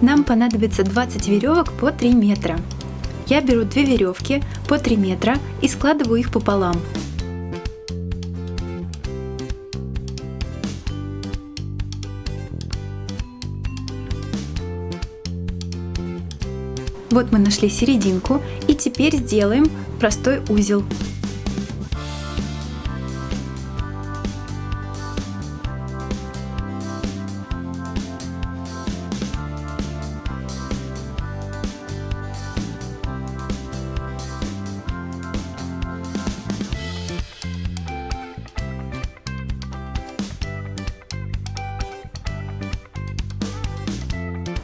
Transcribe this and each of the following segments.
Нам понадобится 20 веревок по 3 метра. Я беру 2 веревки по 3 метра и складываю их пополам. Вот мы нашли серединку, и теперь сделаем простой узел.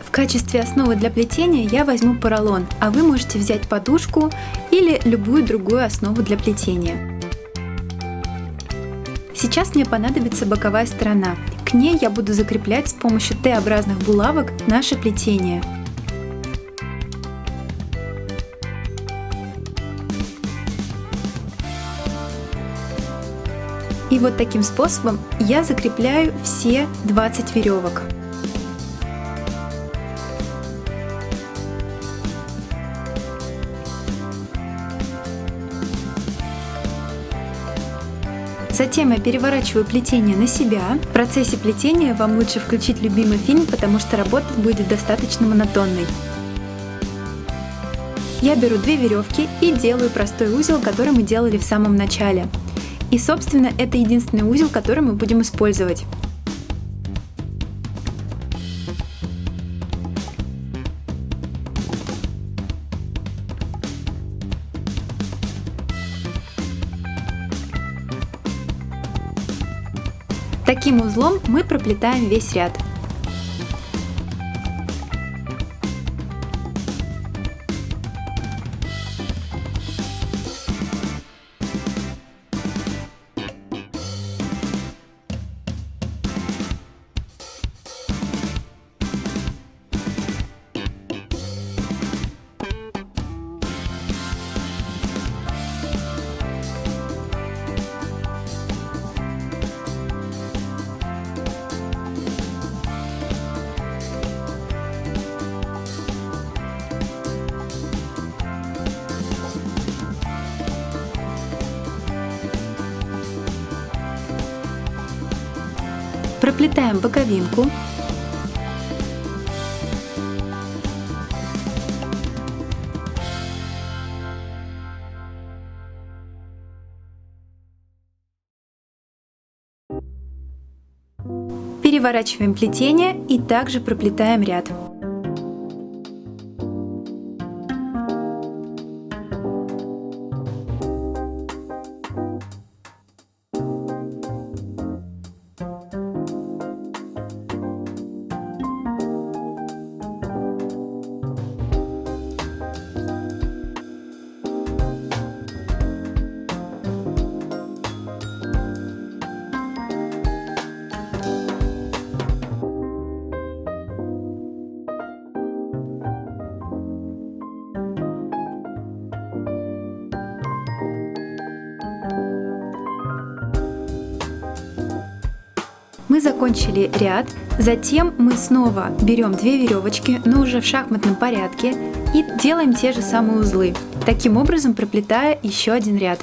В качестве основы для плетения я возьму поролон, а вы можете взять подушку или любую другую основу для плетения. Сейчас мне понадобится боковая сторона. К ней я буду закреплять с помощью Т-образных булавок наше плетение. И вот таким способом я закрепляю все 20 веревок. Затем я переворачиваю плетение на себя. В процессе плетения вам лучше включить любимый фильм, потому что работа будет достаточно монотонной. Я беру 2 веревки и делаю простой узел, который мы делали в самом начале. И, собственно, это единственный узел, который мы будем использовать. Таким узлом мы проплетаем весь ряд. Проплетаем боковинку. Переворачиваем плетение и также проплетаем ряд. Мы закончили ряд, затем мы снова берем 2 веревочки, но уже в шахматном порядке, и делаем те же самые узлы, таким образом проплетая еще один ряд.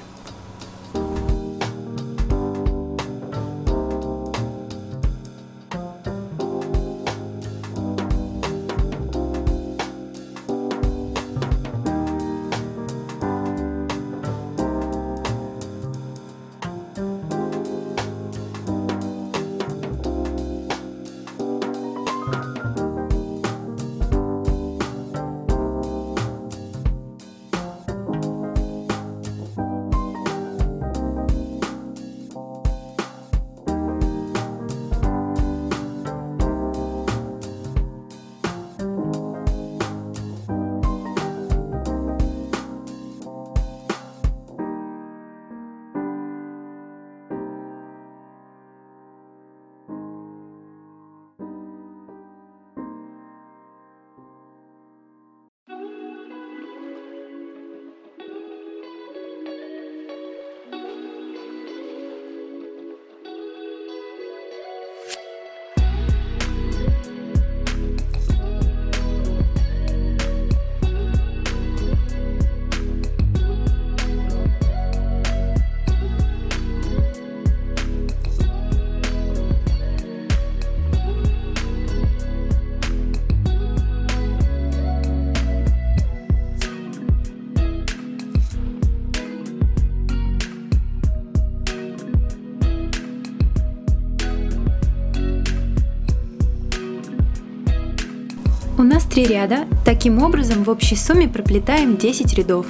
3 ряда. Таким образом, в общей сумме проплетаем 10 рядов.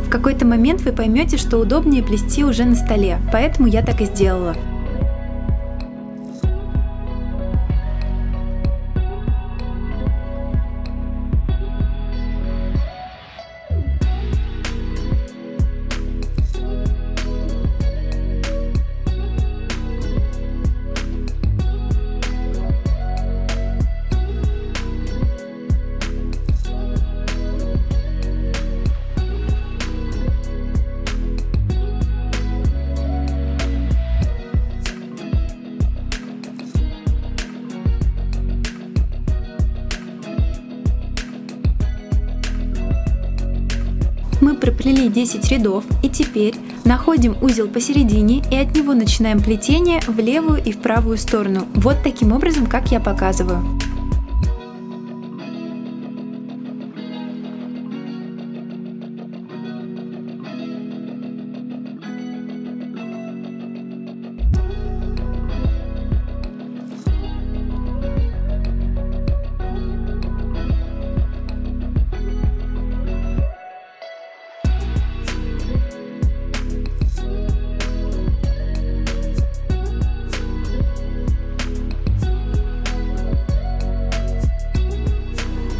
В какой-то момент вы поймете, что удобнее плести уже на столе, поэтому я так и сделала. Мы проплели 10 рядов и теперь находим узел посередине и от него начинаем плетение в левую и в правую сторону. Вот таким образом, как я показываю.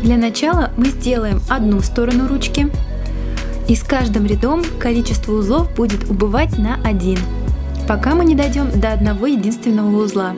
Для начала мы сделаем одну сторону ручки, и с каждым рядом количество узлов будет убывать на 1, пока мы не дойдем до одного единственного узла.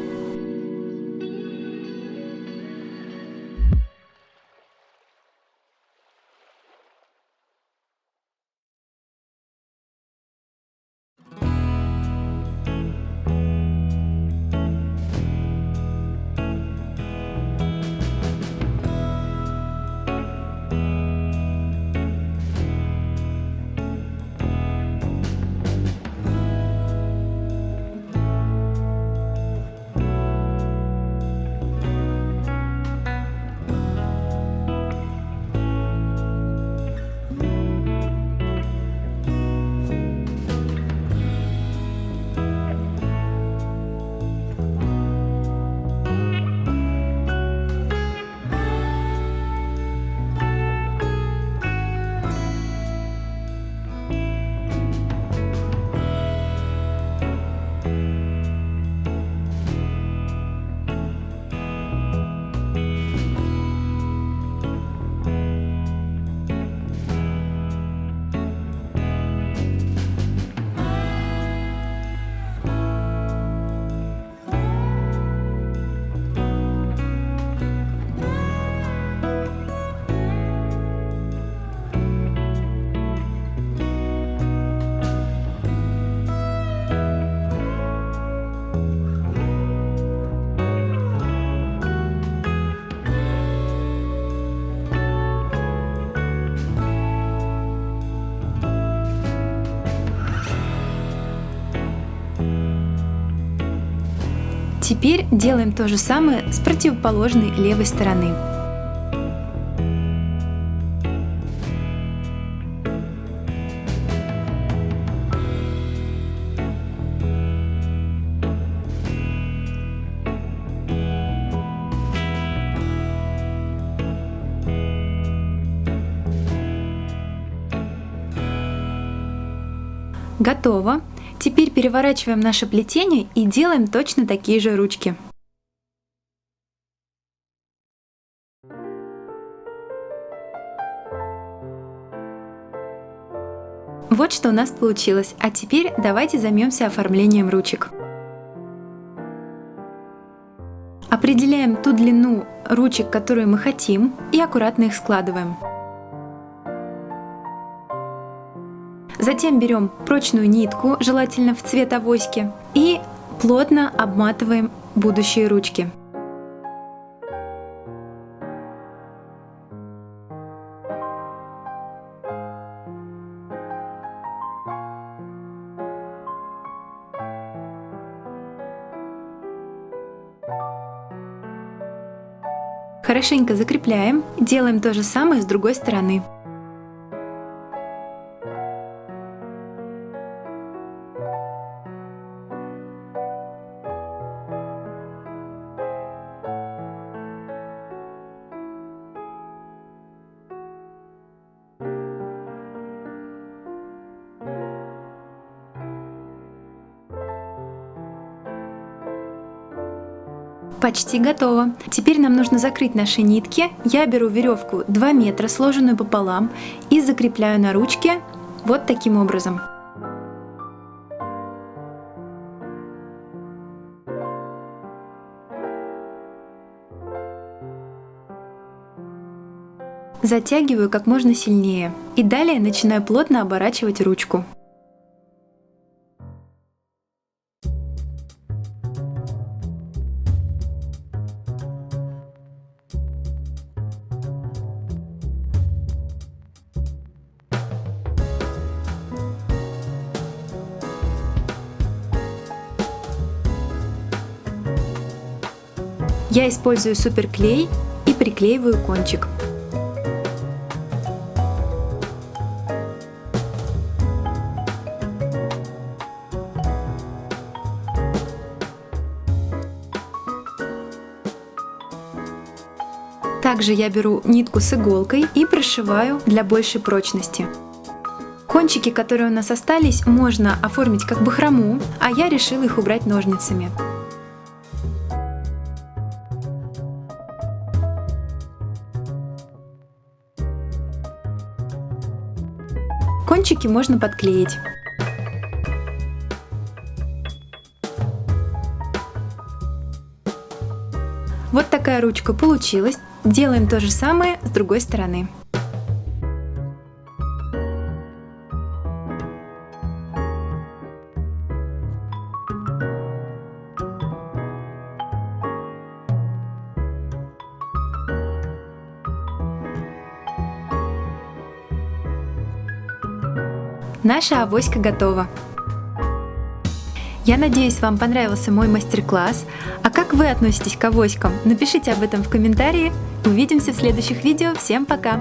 Теперь делаем то же самое с противоположной левой стороны. Готово. Теперь переворачиваем наше плетение и делаем точно такие же ручки. Вот что у нас получилось. А теперь давайте займемся оформлением ручек. Определяем ту длину ручек, которую мы хотим, и аккуратно их складываем. Затем берем прочную нитку, желательно в цвет авоськи, и плотно обматываем будущие ручки. Хорошенько закрепляем, делаем то же самое с другой стороны. Почти готово. Теперь нам нужно закрыть наши нитки. Я беру веревку 2 метра, сложенную пополам, и закрепляю на ручке вот таким образом. Затягиваю как можно сильнее. И далее начинаю плотно оборачивать ручку. Я использую суперклей и приклеиваю кончик. Также я беру нитку с иголкой и прошиваю для большей прочности. Кончики, которые у нас остались, можно оформить как бахрому, а я решила их убрать ножницами. Кончики можно подклеить. Вот такая ручка получилась. Делаем то же самое с другой стороны. Наша авоська готова. Я надеюсь, вам понравился мой мастер-класс. А как вы относитесь к авоськам? Напишите об этом в комментарии. Увидимся в следующих видео. Всем пока!